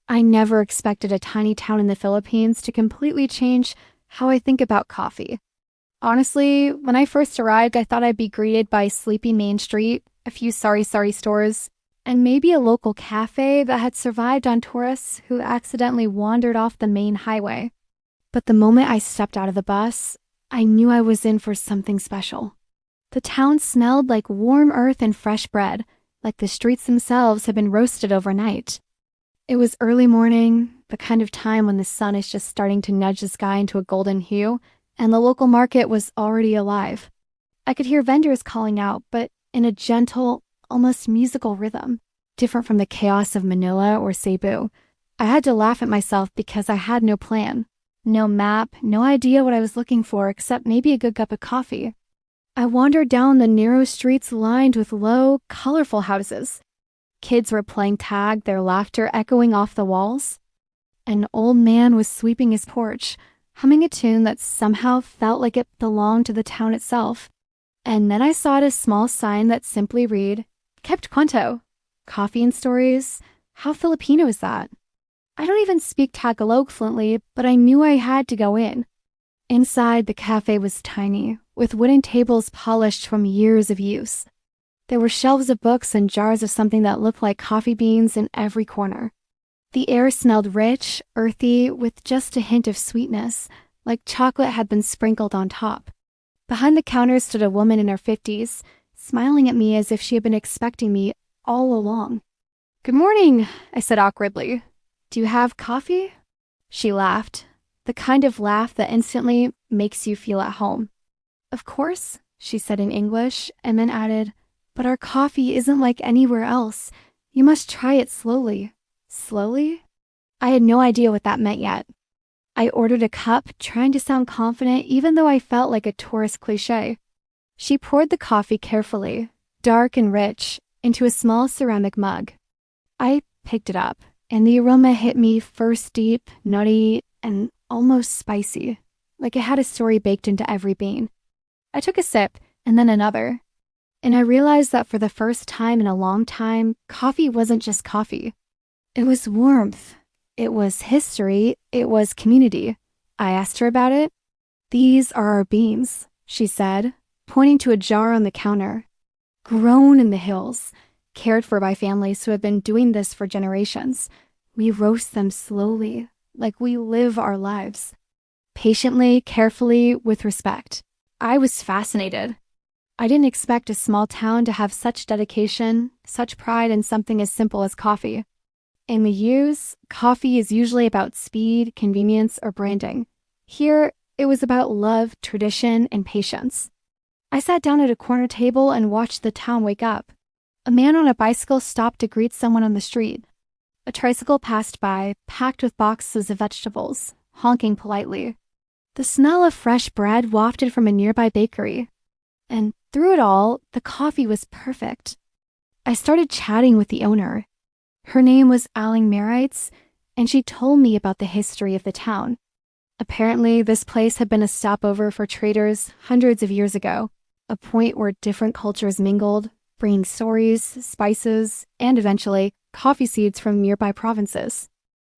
I never expected a tiny town in the Philippines to completely change how I think about coffee. Honestly, when I first arrived, I thought I'd be greeted by a sleepy main street, a few sari-sari stores, and maybe a local cafe that had survived on tourists who accidentally wandered off the main highway. But the moment I stepped out of the bus, I knew I was in for something special. The town smelled like warm earth and fresh bread, like the streets themselves had been roasted overnight. It was early morning, the kind of time when the sun is just starting to nudge the sky into a golden hue, and the local market was already alive. I could hear vendors calling out, but in a gentle, almost musical rhythm, different from the chaos of Manila or Cebu. I had to laugh at myself because I had no plan. No map, no idea what I was looking for except maybe a good cup of coffee. I wandered down the narrow streets lined with low, colorful houses. Kids were playing tag, their laughter echoing off the walls. An old man was sweeping his porch, humming a tune that somehow felt like it belonged to the town itself. And then I saw a small sign that simply read, Kept Kwento. Coffee and stories. How Filipino is that? I don't even speak Tagalog fluently, but I knew I had to go in. Inside, the cafe was tiny, with wooden tables polished from years of use. There were shelves of books and jars of something that looked like coffee beans in every corner. The air smelled rich, earthy, with just a hint of sweetness, like chocolate had been sprinkled on top. Behind the counter stood a woman in her 50s, smiling at me as if she had been expecting me all along. "Good morning," I said awkwardly. "Do you have coffee?" She laughed, the kind of laugh that instantly makes you feel at home. "Of course," she said in English, and then added, "But our coffee isn't like anywhere else. You must try it slowly." Slowly? I had no idea what that meant yet. I ordered a cup, trying to sound confident even though I felt like a tourist cliché. She poured the coffee carefully, dark and rich, into a small ceramic mug. I picked it up, and the aroma hit me first deep, nutty, and almost spicy, like it had a story baked into every bean. I took a sip, and then another, and I realized that for the first time in a long time, coffee wasn't just coffee. It was warmth. It was history. It was community. I asked her about it. "These are our beans," she said, pointing to a jar on the counter. "Grown in the hills, cared for by families who have been doing this for generations. We roast them slowly, like we live our lives. Patiently, carefully, with respect." I was fascinated. I didn't expect a small town to have such dedication, such pride in something as simple as coffee. In the U.S., coffee is usually about speed, convenience, or branding. Here, it was about love, tradition, and patience. I sat down at a corner table and watched the town wake up. A man on a bicycle stopped to greet someone on the street. A tricycle passed by, packed with boxes of vegetables, honking politely. The smell of fresh bread wafted from a nearby bakery. And through it all, the coffee was perfect. I started chatting with the owner. Her name was Aling Merites, and she told me about the history of the town. Apparently, this place had been a stopover for traders hundreds of years ago, a point where different cultures mingled, bringing stories, spices, and eventually, coffee seeds from nearby provinces.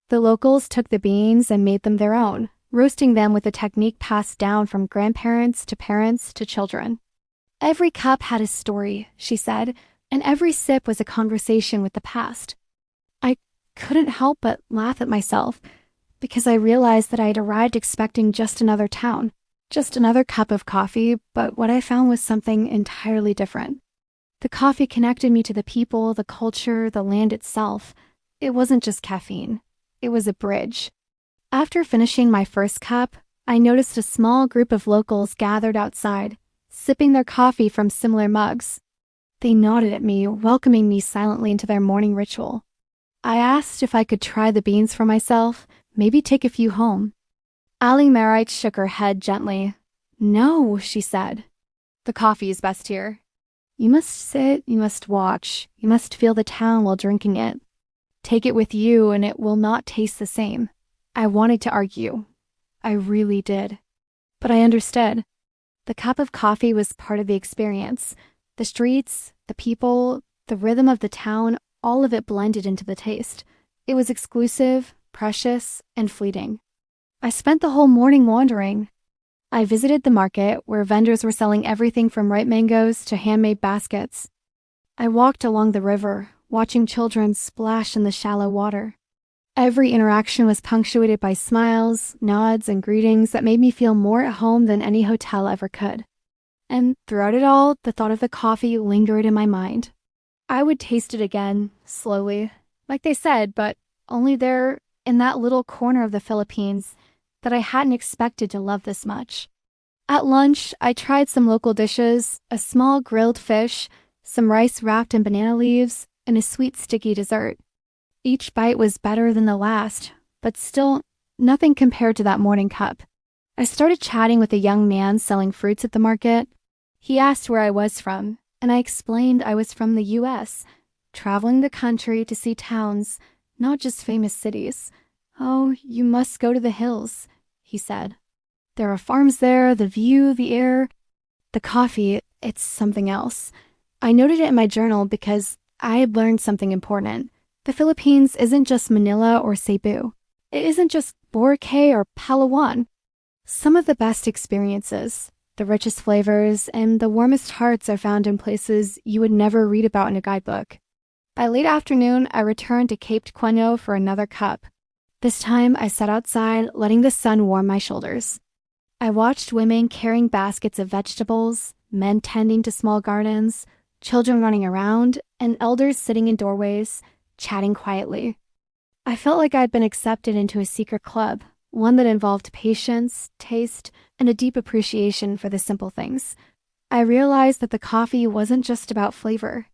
The locals took the beans and made them their own, roasting them with a technique passed down from grandparents to parents to children. Every cup had a story, she said, and every sip was a conversation with the past. I couldn't help but laugh at myself, because I realized that I had arrived expecting just another town, just another cup of coffee, but what I found was something entirely different. The coffee connected me to the people, the culture, the land itself. It wasn't just caffeine. It was a bridge. After finishing my first cup, I noticed a small group of locals gathered outside, sipping their coffee from similar mugs. They nodded at me, welcoming me silently into their morning ritual. I asked if I could try the beans for myself, maybe take a few home. Aling Merite shook her head gently. "No," she said. "The coffee is best here. You must sit, you must watch, you must feel the town while drinking it. Take it with you and it will not taste the same." I wanted to argue. I really did. But I understood. The cup of coffee was part of the experience. The streets, the people, the rhythm of the town, all of it blended into the taste. It was exclusive, precious, and fleeting. I spent the whole morning wandering. I visited the market where vendors were selling everything from ripe mangoes to handmade baskets. I walked along the river, watching children splash in the shallow water. Every interaction was punctuated by smiles, nods, and greetings that made me feel more at home than any hotel ever could. And throughout it all, the thought of the coffee lingered in my mind. I would taste it again, slowly, like they said, but only there in that little corner of the Philippines that I hadn't expected to love this much. At lunch, I tried some local dishes, a small grilled fish, some rice wrapped in banana leaves, and a sweet sticky dessert. Each bite was better than the last, but still nothing compared to that morning cup. I started chatting with a young man selling fruits at the market. He asked where I was from, and I explained I was from the US, traveling the country to see towns, not just famous cities. "Oh, you must go to the hills," he said. "There are farms there, the view, the air. The coffee, it's something else." I noted it in my journal because I had learned something important. The Philippines isn't just Manila or Cebu. It isn't just Boracay or Palawan. Some of the best experiences, the richest flavors, and the warmest hearts are found in places you would never read about in a guidebook. By late afternoon, I returned to Cape Queno for another cup. This time, I sat outside, letting the sun warm my shoulders. I watched women carrying baskets of vegetables, men tending to small gardens, children running around, and elders sitting in doorways, chatting quietly. I felt like I'd been accepted into a secret club, one that involved patience, taste, and a deep appreciation for the simple things. I realized that the coffee wasn't just about flavor.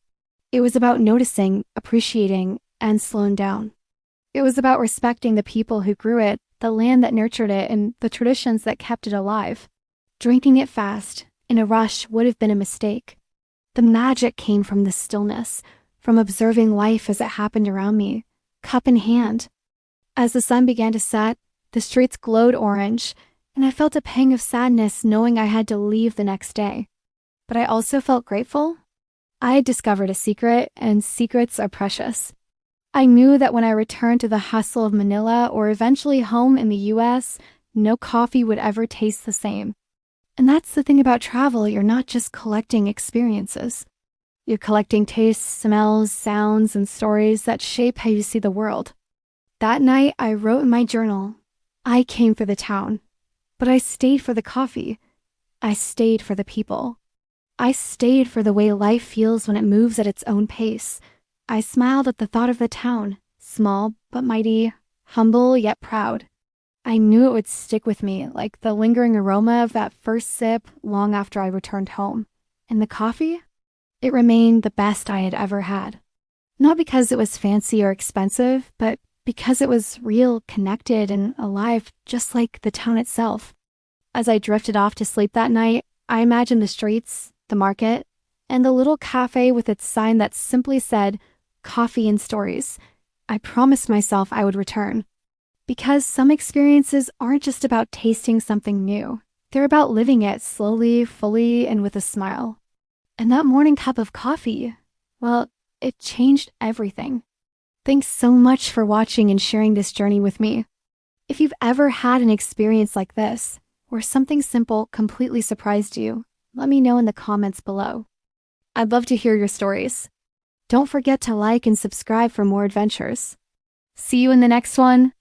It was about noticing, appreciating, and slowing down. It was about respecting the people who grew it, the land that nurtured it, and the traditions that kept it alive. Drinking it fast, in a rush, would have been a mistake. The magic came from the stillness, from observing life as it happened around me, cup in hand. As the sun began to set, the streets glowed orange, and I felt a pang of sadness knowing I had to leave the next day. But I also felt grateful. I had discovered a secret, and secrets are precious. I knew that when I returned to the hustle of Manila or eventually home in the US, no coffee would ever taste the same. And that's the thing about travel, you're not just collecting experiences. You're collecting tastes, smells, sounds, and stories that shape how you see the world. That night, I wrote in my journal, I came for the town, but I stayed for the coffee. I stayed for the people. I stayed for the way life feels when it moves at its own pace. I smiled at the thought of the town, small but mighty, humble yet proud. I knew it would stick with me, like the lingering aroma of that first sip long after I returned home. And the coffee? It remained the best I had ever had. Not because it was fancy or expensive, but because it was real, connected, and alive, just like the town itself. As I drifted off to sleep that night, I imagined the streets, the market, and the little cafe with its sign that simply said, "Coffee and Stories." I promised myself I would return. Because some experiences aren't just about tasting something new. They're about living it slowly, fully, and with a smile. And that morning cup of coffee, well, it changed everything. Thanks so much for watching and sharing this journey with me. If you've ever had an experience like this, where something simple completely surprised you, let me know in the comments below. I'd love to hear your stories. Don't forget to like and subscribe for more adventures. See you in the next one.